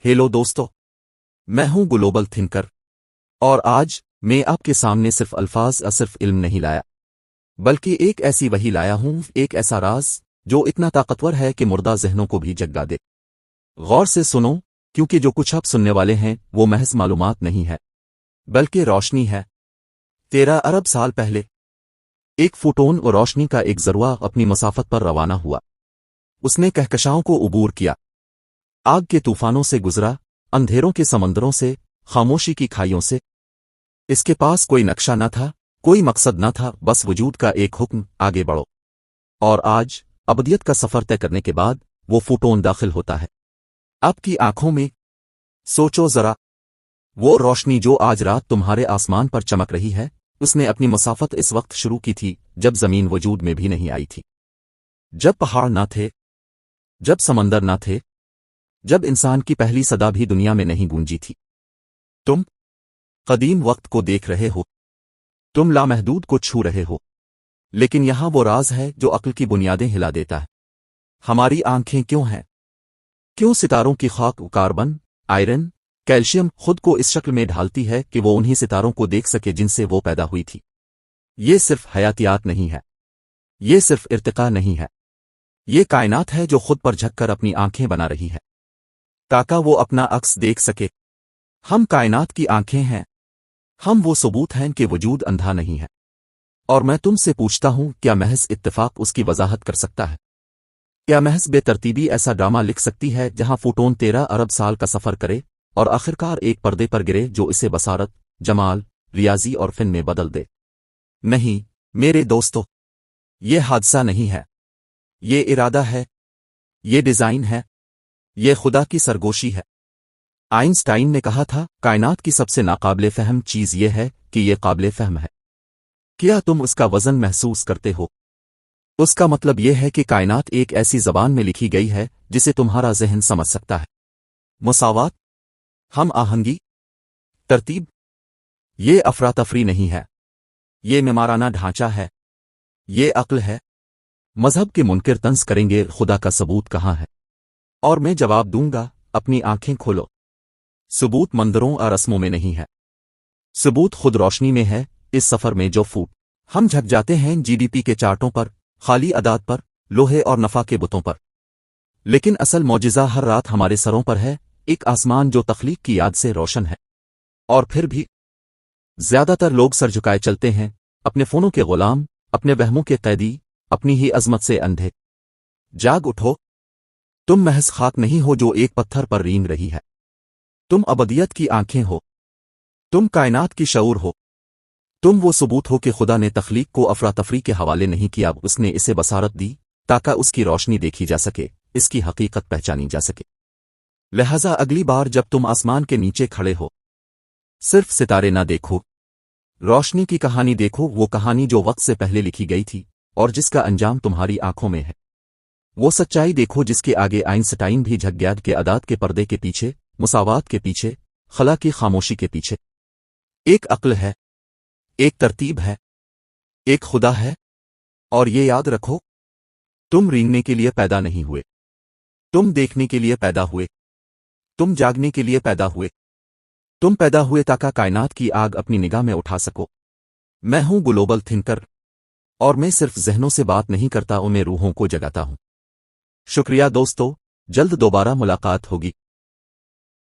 Hello दोस्तों, मैं हूं ग्लोबल थिंकर और आज मैं आपके सामने सिर्फ अल्फाज या सिर्फ इल्म नहीं लाया, बल्कि एक ऐसी वही लाया हूं, एक ऐसा राज जो इतना ताकतवर है कि मुर्दा जहनों को भी जगा दे। गौर से सुनो, क्योंकि जो कुछ आप सुनने वाले हैं वो महज मालूमात नहीं है बल्कि रोशनी है। 13 अरब साल पहले एक फोटोन और रोशनी का एक जरवा अपनी मसाफत पर रवाना हुआ। उसने कहकशाओं को उबूर किया, आग के तूफानों से गुजरा, अंधेरों के समंदरों से, खामोशी की खाइयों से। इसके पास कोई नक्शा न था, कोई मकसद न था, बस वजूद का एक हुक्म, आगे बढ़ो। और आज अबदियत का सफर तय करने के बाद वो फोटोन दाखिल होता है आपकी आंखों में। सोचो जरा, वो रोशनी जो आज रात तुम्हारे आसमान पर चमक रही है, उसने अपनी मसाफत इस वक्त शुरू की थी जब जमीन वजूद में भी नहीं आई थी, जब पहाड़ ना थे, जब समंदर ना थे, जब इंसान की पहली सदा भी दुनिया में नहीं गूंजी थी। तुम कदीम वक्त को देख रहे हो, तुम लामहदूद को छू रहे हो, लेकिन यहां वो राज है जो अक्ल की बुनियादें हिला देता है। हमारी आंखें क्यों हैं? क्यों सितारों की खाक कार्बन, आयरन, कैल्शियम खुद को इस शक्ल में ढालती है कि वो उन्हीं सितारों को देख सके जिनसे वो पैदा हुई थी? ये सिर्फ हयातियात नहीं है, ये सिर्फ इर्तिका नहीं है, ये कायनात है जो खुद पर झककर अपनी आंखें बना रही है ताकि वो अपना अक्स देख सके। हम कायनात की आंखें हैं, हम वो सबूत हैं कि वजूद अंधा नहीं है। और मैं तुमसे पूछता हूं, क्या महज इत्तेफाक उसकी वजाहत कर सकता है? क्या महज बेतरतीबी ऐसा ड्रामा लिख सकती है जहां फोटोन 13 अरब साल का सफर करे और आखिरकार एक पर्दे पर गिरे जो इसे बसारत, जमाल, रियाजी और फिन में बदल दे? नहीं मेरे दोस्तों, ये हादसा नहीं है, ये इरादा है, ये डिजाइन है, ये खुदा की सरगोशी है। आइंस्टाइन ने कहा था, कायनात की सबसे नाकाबिले फहम चीज ये है कि ये काबिले फहम है। क्या तुम उसका वजन महसूस करते हो? उसका मतलब यह है कि कायनात एक ऐसी जबान में लिखी गई है जिसे तुम्हारा जहन समझ सकता है। मुसावात, हम आहंगी, तरतीब, ये अफरातफरी नहीं है, ये मेमाराना ढांचा है, ये अक्ल है। मजहब के मुनकिर तंज करेंगे, खुदा का सबूत कहाँ है? और मैं जवाब दूंगा, अपनी आंखें खोलो। सबूत मंदिरों और रस्मों में नहीं है, सबूत खुद रोशनी में है। इस सफर में जो फूट हम झक जाते हैं जीडीपी के चार्टों पर, खाली अदाद पर, लोहे और नफा के बुतों पर, लेकिन असल मौजिज़ा हर रात हमारे सरों पर है, एक आसमान जो तख्लीक की याद से रोशन है। और फिर भी ज्यादातर लोग सर झुकाए चलते हैं, अपने फोनों के गुलाम, अपने वहमों के कैदी, अपनी ही अजमत से अंधे। जाग उठो, तुम महज खाक नहीं हो जो एक पत्थर पर रेंग रही है, तुम अबदियत की आंखें हो, तुम कायनात की शऊर हो, तुम वो सबूत हो कि खुदा ने तख्लीक को अफरातफरी के हवाले नहीं किया, उसने इसे बसारत दी ताकि उसकी रोशनी देखी जा सके, इसकी हकीकत पहचानी जा सके। लिहाजा अगली बार जब तुम आसमान के नीचे खड़े हो, सिर्फ सितारे ना देखो, रोशनी की कहानी देखो, वो कहानी जो वक्त से पहले लिखी गई थी और जिसका अंजाम तुम्हारी आंखों में है। वो सच्चाई देखो जिसके आगे आइंस्टाइन भी झक गया के अदाद के पर्दे के पीछे, मुसावात के पीछे, खला की खामोशी के पीछे एक अक्ल है, एक तरतीब है, एक खुदा है। और ये याद रखो, तुम रेंगने के लिए पैदा नहीं हुए, तुम देखने के लिए पैदा हुए, तुम जागने के लिए पैदा हुए, तुम पैदा हुए ताकि कायनात की आग अपनी निगाह में उठा सको। मैं हूं ग्लोबल थिंकर और मैं सिर्फ जहनों से बात नहीं करता, उन्हें रूहों को जगाता हूं। शुक्रिया दोस्तों, जल्द दोबारा मुलाकात होगी।